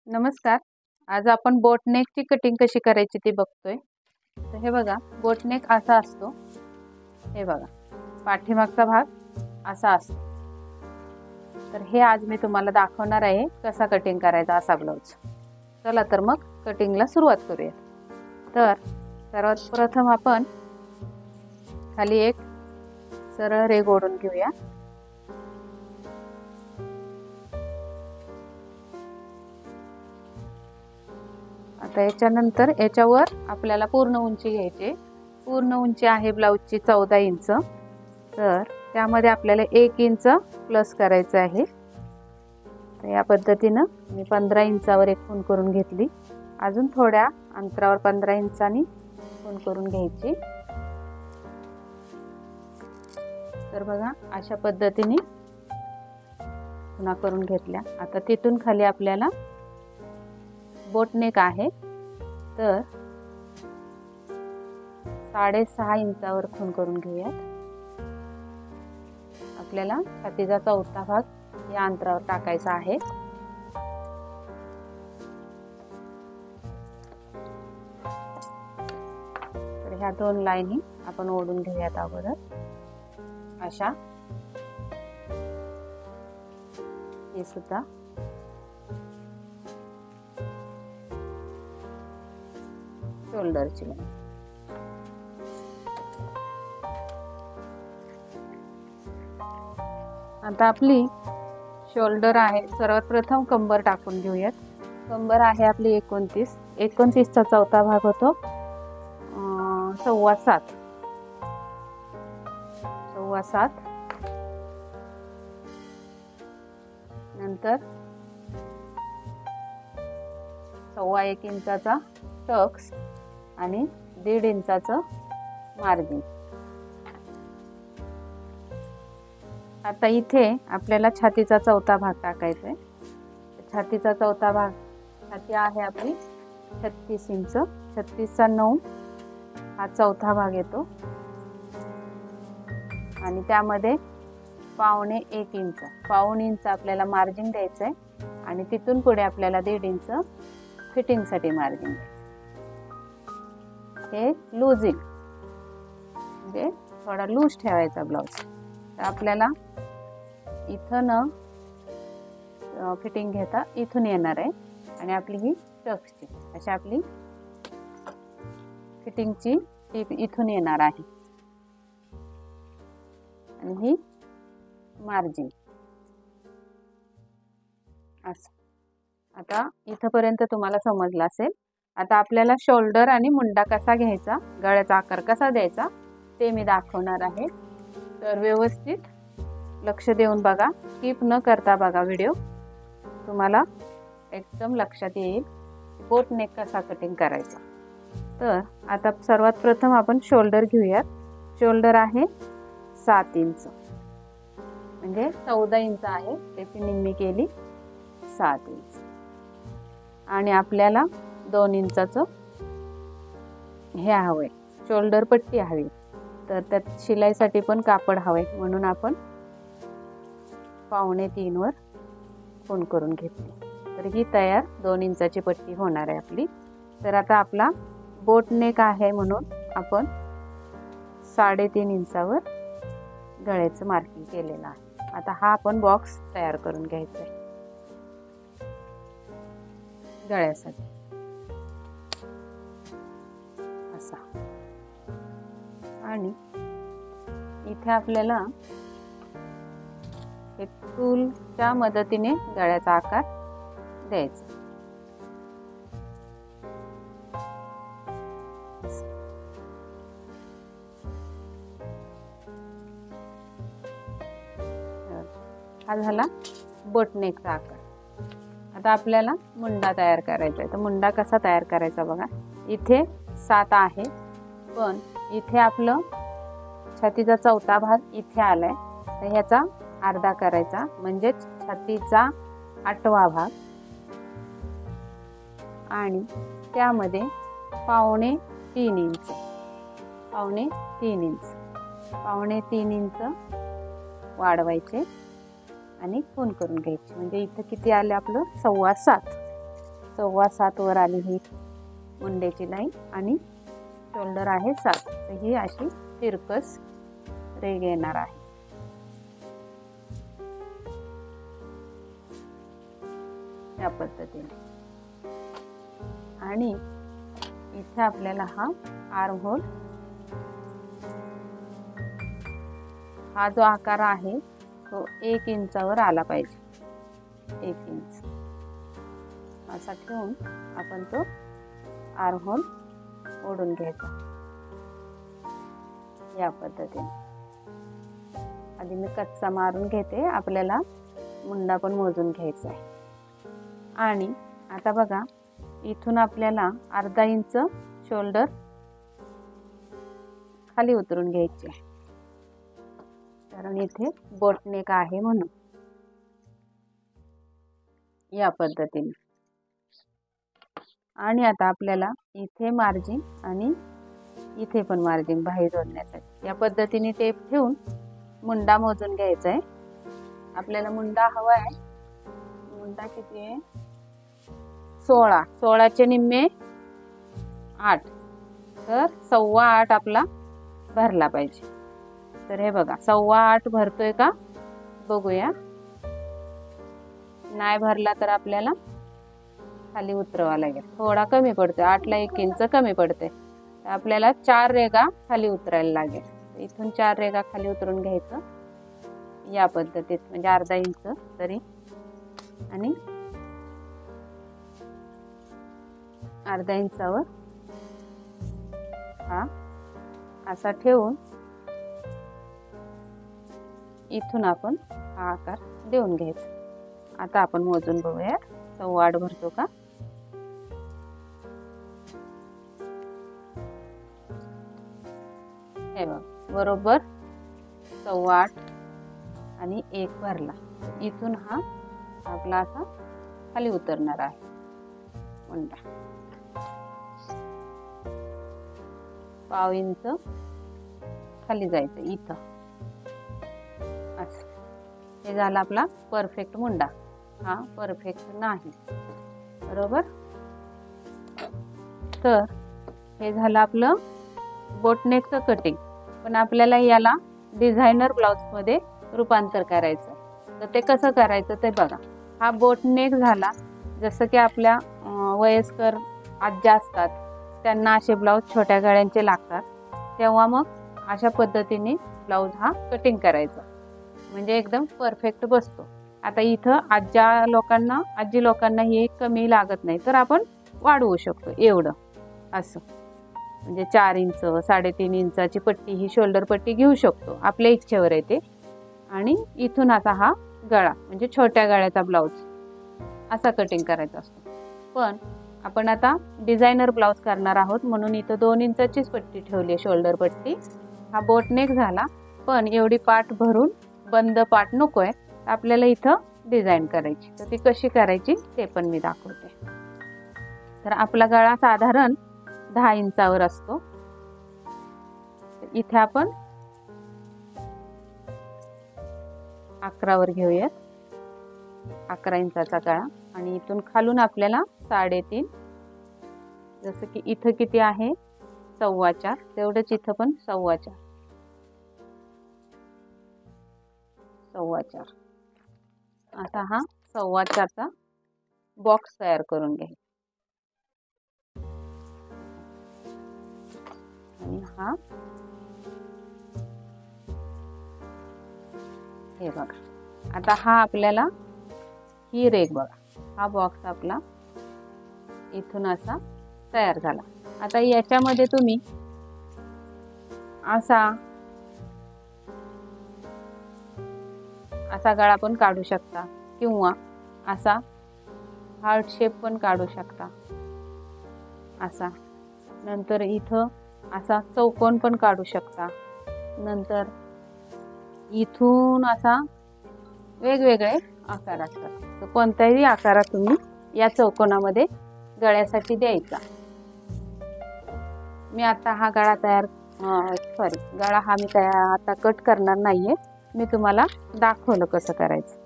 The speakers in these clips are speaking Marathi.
नमस्कार. आज आपण बोटनेकची कटिंग कशी करायची ती बघतोय. तर हे बघा, बोटनेक असा असतो. हे बघा, पाठीमागचा भाग असा असतो. तर हे आज मी तुम्हाला दाखवणार आहे कसा कटिंग करायचा असा ब्लाउज. चला तर मग कटिंगला सुरुवात करूया. तर सर्वात प्रथम आपण खाली एक सरळ रेघ ओढून घेऊया. आता याच्यानंतर याच्यावर आपल्याला पूर्ण उंची घ्यायची. पूर्ण उंची आहे ब्लाउजची 14 इंच. तर त्यामध्ये आपल्याला 1 इंच प्लस करायचं आहे. तर या पद्धतीनं मी 15 इंचावर एक खूण करून घेतली. अजून थोड्या अंतरावर 15 इंचांनी खूण करून घ्यायची. तर बघा, अशा पद्धतीने खुणा करून घेतल्या. आता तिथून खाली आपल्याला बोटनेक आहे. तर 6.5 इंचावर खूण करून घेऊयात. आपल्याला छातीचा चौथा भाग या अंतरावर टाकायचा आहे. तर ह्या 2 लाईनी आपण ओढून घेऊयात अगोदर अशा. हे सुद्धा शोल्डरची लाईन. आता आपली शोल्डर आहे. सर्वात प्रथम कंबर टाकून घेऊयात. कंबर आहे आपली 29. 29चा चौथा भाग होतो 7.25. 7.25 नंतर 1.25 इंचाचा टक्स आणि 1.5 इंचाचं मार्जिन. आता इथे आपल्याला छातीचा चौथा भाग टाकायचा आहे. छातीचा चौथा भाग, छाती आहे आपली 36 इंच. 36चा 9 हा चौथा भाग येतो आणि त्यामध्ये 1.25 इंच, 1.25 इंच आपल्याला मार्जिन द्यायचं आहे आणि तिथून पुढे आपल्याला 1.5 इंच फिटिंगसाठी मार्जिन द्यायचं. हे लूजिंग म्हणजे थोडा लूज ठेवायचा ब्लाउज. तर आपल्याला इथं न फिटिंग घेता इथून येणार आहे आणि आपली ही टक्सची अशी आपली फिटिंगची टीप इथून येणार आहे आणि ही मार्जिन असं. आता इथपर्यंत तुम्हाला समजलं असेल. आता आपल्याला शोल्डर आणि मुंडा कसा घ्यायचा, गळ्याचा आकार कसा द्यायचा ते मी दाखवणार आहे. तर व्यवस्थित लक्ष देऊन बघा, स्किप न करता बघा व्हिडिओ. तुम्हाला एकदम लक्षात येईल बोटनेक कसा कटिंग करायचा. तर आता सर्वात प्रथम आपण शोल्डर घेऊयात. शोल्डर आहे 7 इंच म्हणजे 14 इंच आहे. त्याची निम्मी केली 7 इंच आणि आपल्याला 2 इंचाचं हे हवंय, शोल्डर पट्टी हवी. तर त्यात शिलाईसाठी पण कापड हवंय म्हणून आपण 2.25 वर खूण करून घेतली. तर ही तयार 2 इंचाची पट्टी होणार आहे आपली. तर आता आपला बोटनेक आहे म्हणून आपण 3.5 इंचावर गळ्याचं मार्किंग केलेलं आहे. आता हा आपण बॉक्स तयार करून घ्यायचा आहे गळ्यासाठी असा. आणि इथे आपल्याला एक टूलच्या मदतीने गळ्याचा आकार द्यायचा. हा झाला बोटनेकचा आकार. आता आपल्याला मुंडा तयार करायचा आहे. तर मुंडा कसा तयार करायचा बघा. इथे 7 आहे पण इथे आपलं छातीचा चौथा भाग इथे आलाय. तर ह्याचा अर्धा करायचा म्हणजे छातीचा 8वा भाग आणि त्यामध्ये 3.25 इंच, 3.25 इंच, 3.25 इंच वाढवायचे आणि खूण करून घ्यायची. म्हणजे इथं किती आले आपलं 7.25. 7.25 वर आली ही मुंड्याची लाईन आणि शोल्डर आहे 7. तर ही अशी तिरकस रेघ येणार आहे. या पद्धतीने. आणि इथे आपल्याला हा आर्म होल, हा जो आकार आहे तो 1 इंचावर आला पाहिजे. 1 इंच असा ठेवून आपण तो आर्म होल ओढून घ्यायचा या पद्धतीने. आधी मी कच्चा मारून घेते, आपल्याला मुंडा पण मोजून घ्यायचा आहे. आणि आता बघा, इथून आपल्याला अर्धा इंच शोल्डर खाली उतरून घ्यायचे, कारण इथे बोटनेक आहे म्हणून. या पद्धतीने. आणि आता आपल्याला इथे मार्जिन आणि इथे पण मार्जिन बाहेर जोडण्यासाठी या पद्धतीने टेप ठेवून मुंडा मोजून घ्यायचा आहे. आपल्याला मुंडा हवा आहे. मुंडा किती आहे? 16. 16चे निम्मे 8, तर 8.25 आपला भरला पाहिजे. तर हे बघा 8.25 भरतोय का बघूया. नाही भरला तर आपल्याला खाली उतरवा लागेल. थोडा कमी पडतोय, 8ला 1 इंच कमी पडते. आपल्याला 4 रेगा खाली उतरायला लागेल. इथून 4 रेगा खाली उतरून घ्यायचं या पद्धतीत, म्हणजे अर्धा इंच तरी. आणि अर्धा इंचावर हा असा ठेवून इथून आपण हा आकार देऊन घ्यायचा. आता आपण मोजून बघूया 8.25 भरतो का. हे बघ, बरोबर 8.25 आणि 1 भरला. इथून हा आपला असा खाली उतरणार आहे मुंडा. 1/2 इंच खाली जायचं इथं असं. हे झाला आपला परफेक्ट मुंडा. हा परफेक्ट नाही, बरोबर. तर हे झालं आपलं बोटनेकचं कटिंग. पण आपल्याला याला डिझायनर ब्लाउज मध्ये रूपांतर करायचं. तर ते कसं करायचं ते बघा. हा बोटनेक झाला. जसं की आपल्या वयस्कर आज्या असतात, त्यांना असे ब्लाउज छोट्या गळ्यांचे लागतात, तेव्हा मग अशा पद्धतीने ब्लाउज हा कटिंग करायचा, म्हणजे एकदम परफेक्ट बसतो. आता इथं आजी लोकांना हे कमी लागत नाही, तर आपण वाढवू शकतो एवढं असं. म्हणजे 4 इंच 3.5 इंचाची पट्टी, ही शोल्डर पट्टी घेऊ शकतो, आपल्या इच्छेवर येते. आणि इथून आता हा गळा, म्हणजे छोट्या गळ्याचा ब्लाउज असा कटिंग करायचा असतो. पण आपण आता डिझायनर ब्लाउज करणार आहोत, म्हणून इथं 2 इंचाचीच पट्टी ठेवली आहे, शोल्डर पट्टी. हा बोटनेक झाला. पण एवढी पाठ भरून बंद पाठ नको आहे, आपल्याला इथं डिझाईन करायची. तर ती कशी करायची ते पण मी दाखवते. तर आपला गळा साधारण 10 इंचावर असतो. इथे आपण 11 वर घेऊयात. 11 इंचाचा गळा. आणि इथून खालून आपल्याला 3.5, जसं की इथं किती आहे 4.25, तेवढंच इथं पण 4.25. आता हा 4.25चा बॉक्स तयार करून घ्या. आणि हा हे बघा. आता हा आपल्याला ही रेघ बघा, हा बॉक्स आपला इथून असा तयार झाला. आता याच्यामध्ये तुम्ही असा गळा पण काढू शकता, किंवा असा हार्ट शेप पण काढू शकता असा. नंतर इथं असा चौकोन पण काढू शकता. नंतर इथून असा वेगवेगळे आकार असतात. तर कोणत्याही आकारात तुम्ही या चौकोनामध्ये गळ्यासाठी द्यायचा. मी आता हा गळा गळा हा मी आता कट करणार नाहीये. मी तुम्हाला दाखवलं कसं करायचं,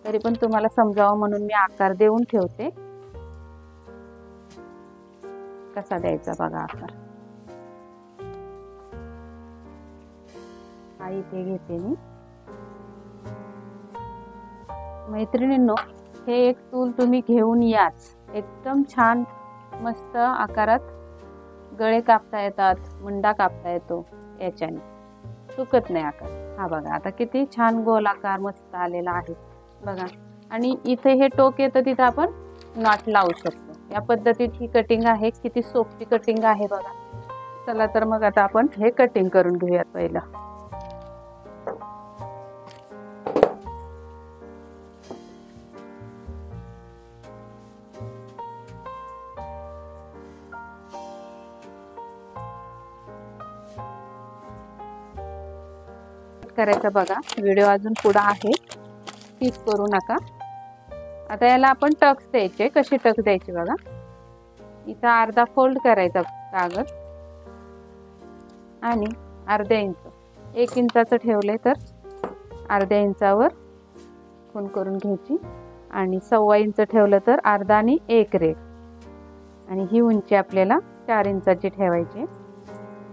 तरी पण तुम्हाला समजावं म्हणून मी आकार देऊन ठेवते. कसा द्यायचा बघा आकार। हा इथे घेते मी। मैत्रिणींनो, हे एक टूल तुम्ही घेऊन याच। एकदम छान मस्त आकारात गळे कापता येतात, मुंडा कापता येतो याच्याने, चुकत नाही आकार। हा बघा आता किती छान गोल आकार मस्त आलेला आहे बघा। आणि इथे हे टोक येतं तिथं आपण नॉट लावू शकतो। या पद्धतीत ही कटिंग आहे, किती सोपी कटिंग आहे बघा। चला तर मग आता आपण हे कटिंग करून घेऊयात पहिलं। करायचं बघा, व्हिडिओ अजून पुढे आहे, स्किप करू नका। आता याला आपण टक्स द्यायचे। कसे टक्स द्यायचे बघा, इथं अर्धा फोल्ड करायचा कागद आणि अर्ध्या इंच, 1 इंचाचं ठेवले तर अर्ध्या इंचावर खूण करून घ्यायची आणि 1.25 इंच ठेवलं तर अर्धा आणि 1 रेघ। आणि ही उंची आपल्याला 4 इंचाची ठेवायची।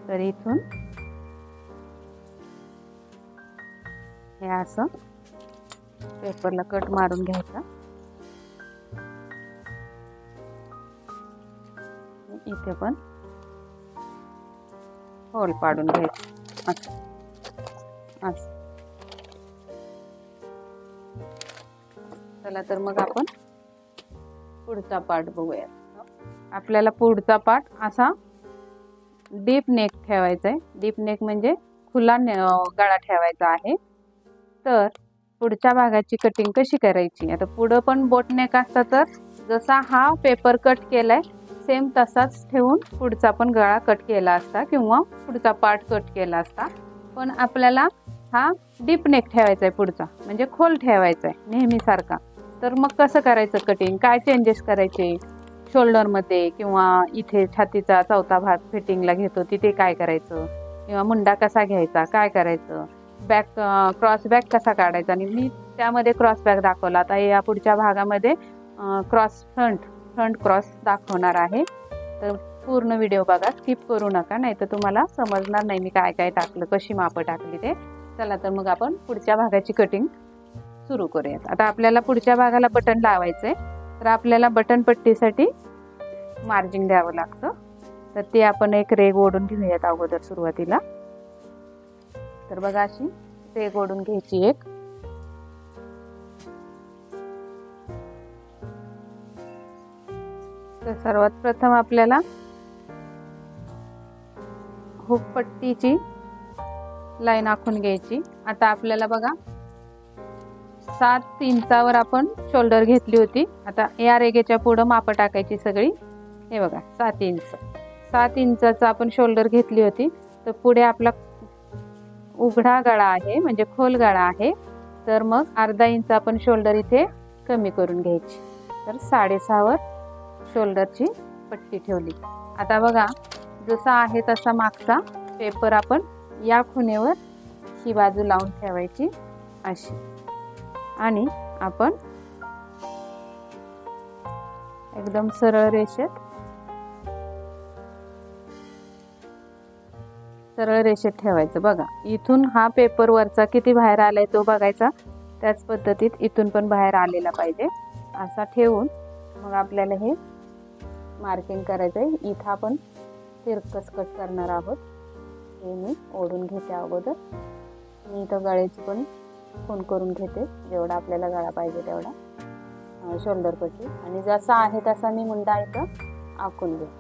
तर इथून हे असं पेपरला कट मारून घ्यायचा। इथे पण होल पाडून घ्यायचं असं। चला तर मग आपण पुढचा पार्ट बघूया। आपल्याला पुढचा पार्ट असा डीप नेक ठेवायचा आहे। डीप नेक म्हणजे खुला गळा ठेवायचा आहे। तर पुढच्या भागाची कटिंग कशी करायची, आता पुढं पण बोट नेक असता, तर जसा हा पेपर कट केलाय सेम तसाच ठेवून पुढचा पण गळा कट केला असता किंवा पुढचा पार्ट कट केला असता। पण आपल्याला हा डीप नेक ठेवायचा आहे पुढचा, म्हणजे खोल ठेवायचा आहे नेहमीसारखा। तर मग कसं करायचं कटिंग, काय चेंजेस करायचे शोल्डरमध्ये किंवा इथे छातीचा चौथा भाग फिटिंगला घेतो तिथे काय करायचं, किंवा मुंडा कसा घ्यायचा, काय करायचं, बॅक क्रॉस बॅक कसा काढायचा। आणि मी त्यामध्ये क्रॉस बॅक दाखवला। आता या पुढच्या भागामध्ये क्रॉस फ्रंट क्रॉस दाखवणार आहे। तर पूर्ण व्हिडिओ बघा, स्किप करू नका, नाही तर तुम्हाला समजणार नाही मी काय काय टाकलं, कशी मापं टाकली ते। चला तर मग आपण पुढच्या भागाची कटिंग सुरू करूयात। आता आपल्याला पुढच्या भागाला बटन लावायचंय, तर आपल्याला बटन पट्टीसाठी मार्जिन द्यावं लागतं। तर ते आपण एक रेघ ओढून घेऊयात अगोदर सुरुवातीला। तर बघा अशी रेघ ओढून घ्यायची एक। तर सर्वात प्रथम आपल्याला हुक पट्टीची लाईन आखून घ्यायची। आता आपल्याला बघा 7 इंचावर आपण शोल्डर घेतली होती। आता या रेघेच्या पुढे माप टाकायची सगळी। हे बघा 7 इंच, 7 इंचाचा आपण शोल्डर घेतली होती। तर पुढे आपला उघडा गळा आहे, म्हणजे खोल गळा आहे। तर मग अर्धा इंच आपण शोल्डर इथे कमी करून घ्यायची। तर 6.5 वर शोल्डरची पट्टी ठेवली। आता बघा जसा आहे तसा मागचा पेपर आपण या खुणेवर ही बाजू लावून ठेवायची अशी। आणि आपण एकदम सरळ रेषेत ठेवायचं। बघा इथून हा पेपर वरचा किती बाहेर आलाय तो बघायचा, त्याच पद्धतीत इथून पण बाहेर आलेला पाहिजे असा ठेवून मग आपल्याला हे मार्किंग करायचंय। इथं आपण तिरकस कट करणार आहोत। हे मी ओढून घेते अगोदर। मी इथं गळ्याची पण खूण करून घेते, जेवढा आपल्याला गळा पाहिजे तेवढा शोल्डर पट्टी। आणि जसा आहे तसा मी मुंडा इथं आखून घेते।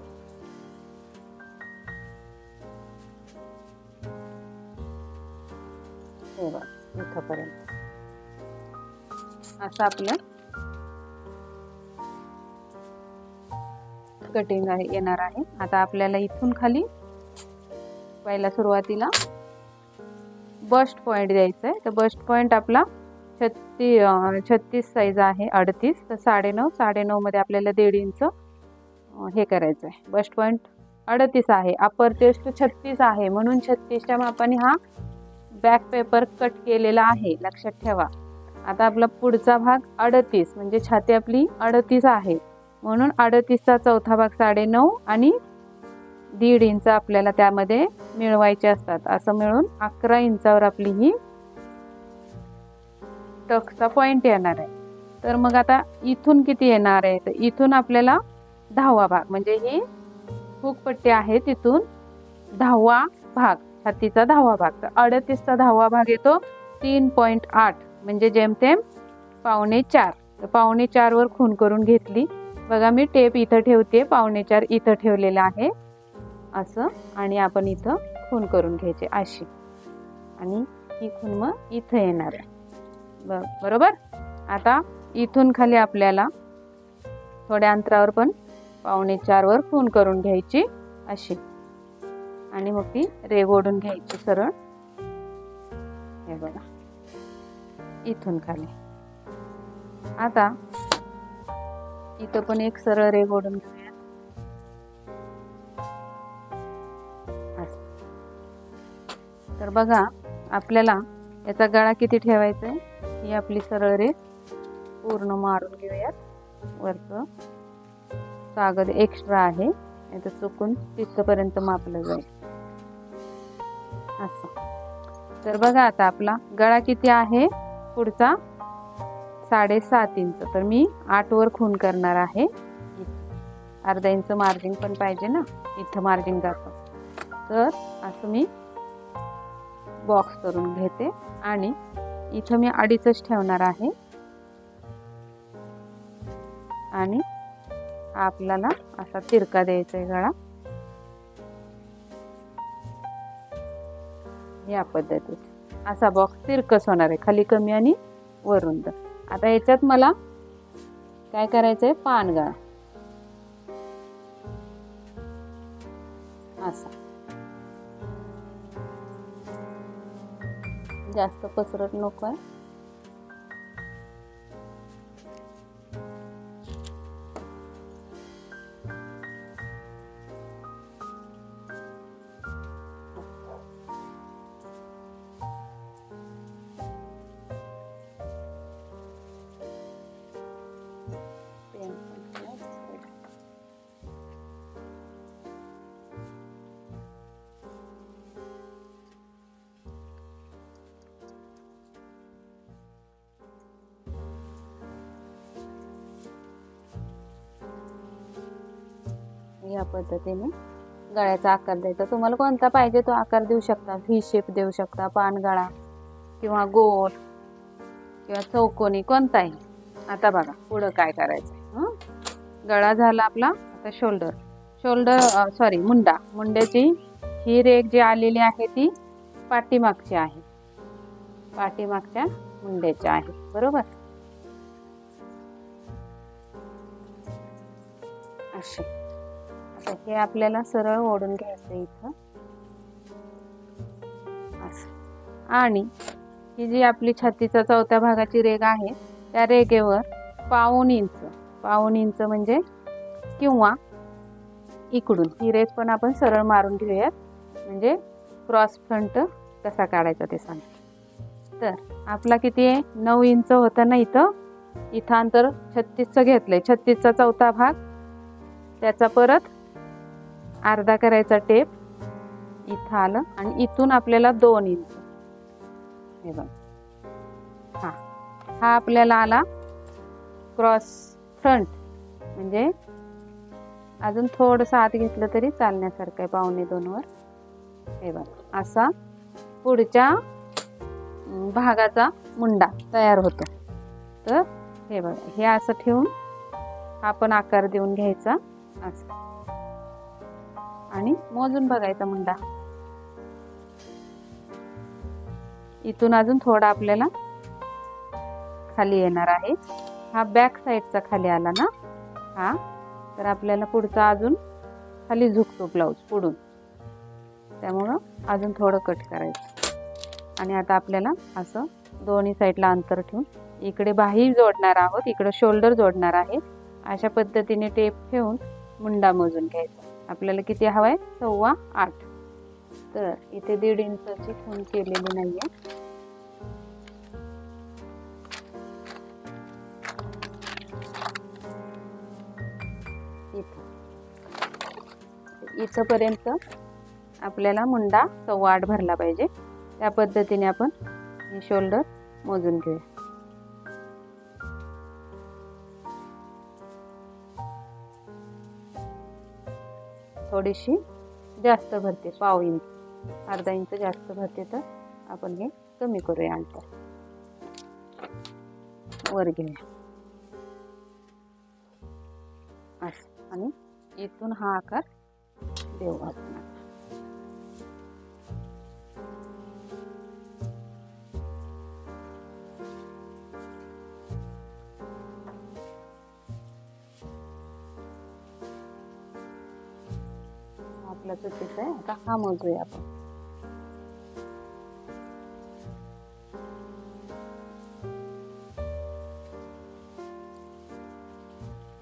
हे बघा इथपर्यंत असं आपलं कटिंग येणार आहे। आता आपल्याला इथून खाली पहिला सुरुवातीला बस्ट पॉइंट द्यायचा आहे। तर बस्ट पॉइंट आपला 36 साईज आहे, 38। तर 9.5 मध्ये आपल्याला 1.5 इंच हे करायचं आहे। बस्ट पॉइंट 38 आहे, अपर चेस्ट 36 आहे, म्हणून 36च्या मापाने हा बॅक पेपर कट केलेला आहे, लक्षात ठेवा। आता आपला पुढचा भाग 38 म्हणजे छाती आपली 38 आहे, म्हणून 38चा चौथा भाग 9.5 आणि 1.5 इंच आपल्याला त्यामध्ये मिळवायचे असतात. असं मिळून 11 इंचावर आपली ही टक्सचा पॉइंट येणार आहे. तर मग आता इथून किती येणार आहे, तर इथून आपल्याला 10वा भाग म्हणजे ही हुकपट्टी आहे तिथून 10वा भाग, छातीचा 10वा भाग. तर 38चा 10वा भाग येतो 3.8 म्हणजे जेमतेम 3.25. तर 3.25 वर खून करून घेतली. बघा मी टेप इथं ठेवते, 3.25 इथं ठेवलेला आहे असं, आणि आपण इथं खून करून घ्यायचे अशी, आणि ही खून मग इथं येणार आहे. बरोबर. आता इथून खाली आपल्याला थोड्या अंतरावर पण 3.25 वर खून करून घ्यायची अशी, आणि मग ती रेघ ओढून घ्यायची सरळ. हे बघा इथून खाली. आता इथं पण एक सरळ रेघ ओढून घेऊया. तर बघा आपल्याला याचा गळा किती ठेवायचा आहे, ही आपली सरळ रेघ पूर्ण मारून घेऊयात. वरचं कागद एक्स्ट्रा आहे, नाही तर चुकून तिथपर्यंत मापलं जाईल असं. तर बघा आता आपला गळा किती आहे पुढचा 7.5 इंच. तर मी 8 वर खून करणार आहे. अर्धा इंच मार्जिन पण पाहिजे ना, इथं मार्जिन जातं. तर असं मी बॉक्स करून घेते, आणि इथं मी 2.5च ठेवणार आहे, आणि आपल्याला असा तिरका द्यायचा आहे गळा या पद्धतीत. असा बॉक्स तिरकस होणार आहे, खाली कमी आणि वरून तर. आता याच्यात मला काय करायचंय, पान गळा असा. जास्त पसरट नको आहे. या पद्धतीने गळ्याचा आकार द्यायचा. तुम्हाला कोणता पाहिजे तो आकार देऊ शकता. व्ही शेप देऊ शकता, पान गळा, किंवा गोल, किंवा चौकोनी, कोणताही. आता बघा पुढं काय करायचं. गळा झाला आपला. आता मुंड्याची ही रेघ जी आलेली आहे ती पाठीमागची आहे, पाठीमागच्या मुंड्याची आहे. बरोबर. अशी. आता हे आपल्याला सरळ ओढून घ्यायचं इथं असं. आणि ही जी आपली छातीच्या 4थ्या भागाची रेघ आहे त्या रेघेवर 1.5 इंच म्हणजे, किंवा इकडून ही रेघ पण आपण सरळ मारून घेऊयात, म्हणजे क्रॉस फ्रंट कसा काढायचा ते सांग. तर आपला किती आहे, 9 इंच होता ना इथं. इथं अंतर 36चं घेतलंय. 36चा 4था भाग, त्याचा परत अर्धा करायचा टेप इथं आलं, आणि इथून आपल्याला 2 इंच. हे बघा हा आपल्याला आला क्रॉस फ्रंट, म्हणजे अजून थोडंसं आत घेतलं तरी चालण्यासारखं आहे 1.25 वर. हे बघा असा पुढच्या भागाचा मुंडा तयार होतो. तर हे बघा हे असं ठेवून आपण आकार देऊन घ्यायचा असं, आणि मोजून बघायचा मुंडा. इथून अजून थोडा आपल्याला खाली येणार आहे. हा बॅक साईडचा खाली आला ना हा, तर आपल्याला पुढचा अजून खाली झुकतो ब्लाऊज पुढून, त्यामुळं अजून थोडं कट करायचं. आणि आता आपल्याला असं दोन्ही साईडला अंतर ठेवून इकडे बाही जोडणार आहोत, इकडे शोल्डर जोडणार आहे. अशा पद्धतीने टेप ठेवून मुंडा मोजून घ्यायचा. आपल्याला किती हवाय, 8.25. तर इथे 1.5 इंचाची खूण केलेली नाहीये. इथपर्यंत आपल्याला मुंडा 8.25 भरला पाहिजे. त्या पद्धतीने आपण हे शोल्डर मोजून घेऊया. थोडीशी जास्त भरते, 1/2 इंच, अर्धा इंच जास्त भरते, तर आपण हे कमी करूया अंतर. वर घेऊया असं आणि इथून हा आकार देऊ आपण. आपला चुकीचा आहे. आता हा मोजूया आपण.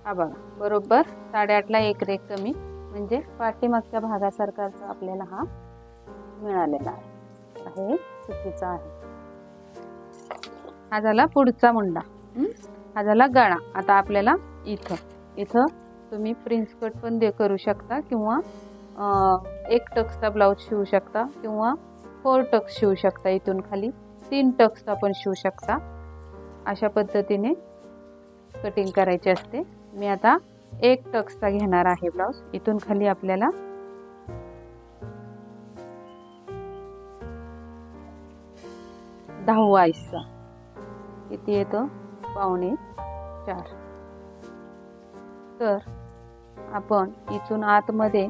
हा बघा, बरोबर 8.5 ला 1 रेघ कमी, म्हणजे पाठीमागच्या भागासारखाच आपल्याला हा मिळालेला आहे. हे चुकीचा आहे. हा झाला पुढचा मुंडा. हा झाला गळा. आता आपल्याला इथं तुम्ही प्रिन्स कट पण करू शकता, किंवा 1 टक्सचा ब्लाऊज शिवू शकता, किंवा 4 टक्स शिवू शकता. इथून खाली 3 टक्स आपण शिवू शकता. अशा पद्धतीने कटिंग करायची असते. मी आता 1 टक्सचा घेणार आहे ब्लाऊज. इथून खाली आपल्याला 10वा हिस्सा किती येतो? 3.25. तर आपण इथून आतमध्ये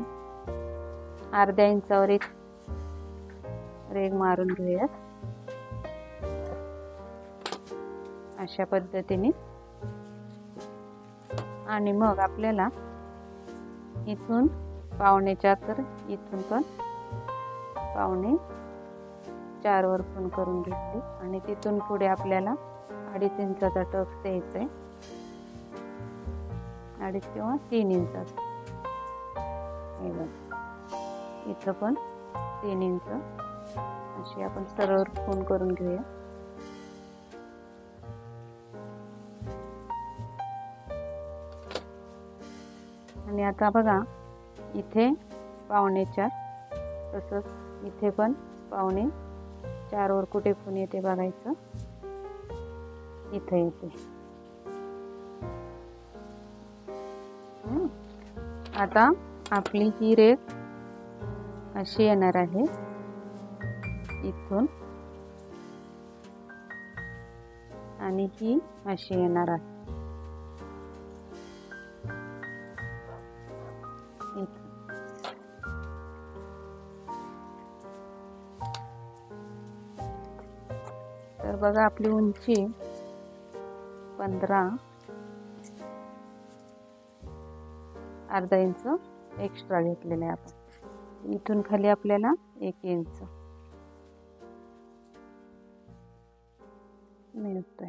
अर्ध्या इंचावर एक रेघ मारून घेऊयात. अशा पद्धतीने. आणि मग आपल्याला इथून 3.25, तर इथून पण 3.25 वर खूण करून घेतली. आणि तिथून पुढे आपल्याला 2.5 इंचाचा टक्स द्यायचा आहे. 2.5 किंवा 3 इंचाचा. हे बघा, इथं पण 3 इंच अशी आपण सरळ खूण करून घेऊया. आणि आता बघा, इथे 3.25, तसंच इथे पण 3.25 वर कुठे खूण येते बघायचं. इथे येते. आता आपली ही रेघ अशी येणार आहे इथून, आणि ही अशी येणार आहे इथून. तर बघा, आपली उंची 15, अर्धा इंच एक्स्ट्रा घेतलेलं आहे आपण. इथून खाली आपल्याला 1 इंच मिळतोय.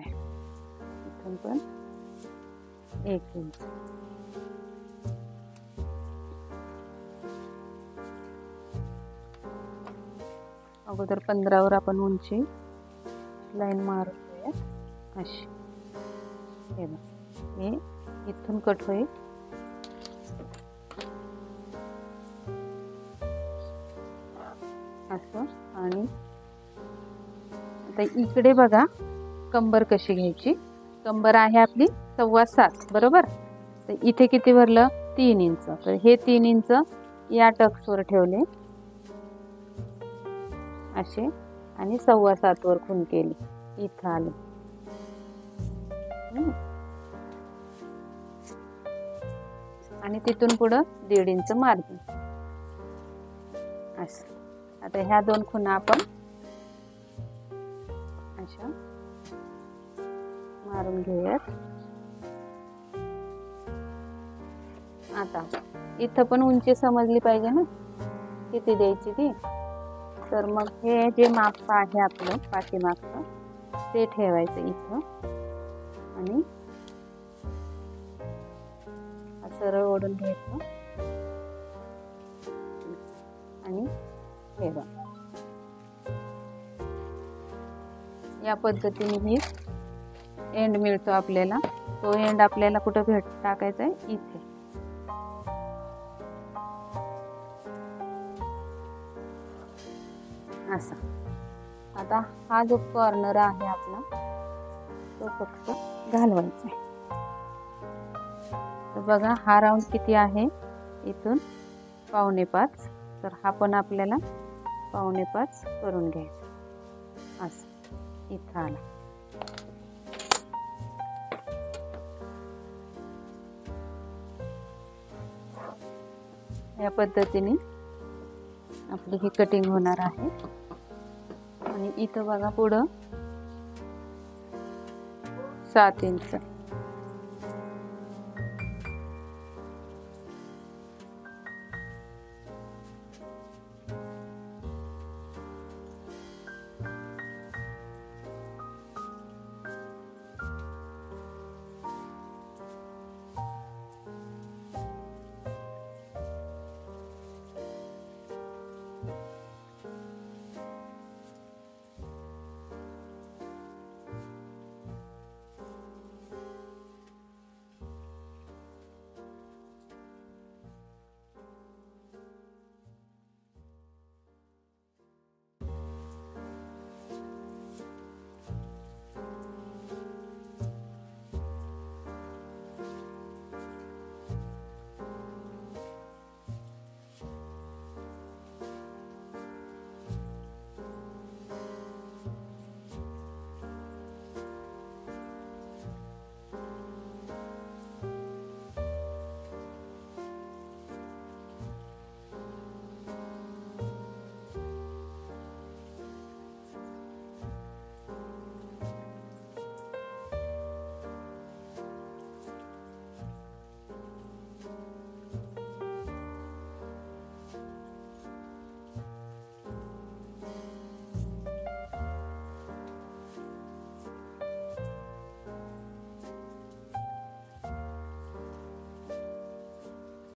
इथून पण 1 इंच. अगोदर 15 वर आपण उंची लाईन मारूया अशी. हे बघा, हे इथून कट होईल. असं. आणि आता इकडे बघा, कंबर कशी घ्यायची. कंबर आहे आपली 7.25, बरोबर. तर इथे किती भरलं? 3 इंच. तर हे 3 इंच या टक्सवर ठेवले असे, आणि 7.25 वर खूण केली. इथं आले. आणि तिथून पुढं 1.5 इंच मार्जिन असं. आता ह्या 2 खुणा आपण अशा मारून घेऊयात. आता इथं पण उंची समजली पाहिजे ना, किती द्यायची ती. तर मग हे जे माप आहे आपलं पाठीमागचं, ते ठेवायचं इथं, आणि सरळ ओढून घ्यायचं. आणि हे बघा, या पद्धतीने ही एंड मिळतो आपल्याला. तो एंड आपल्याला कुठं टाकायचा आहे? इथे. असा. आता हा जो कॉर्नर आहे आपला तो फक्त घालवायचा आहे. तर बघा हा राऊंड किती आहे, इथून 5.25, तर हा पण आपल्याला 5.25 करून घ्यायचा. असं इथं आला. या पद्धतीने आपली ही कटिंग होणार आहे. आणि इथं बघा पुढं 7 इंच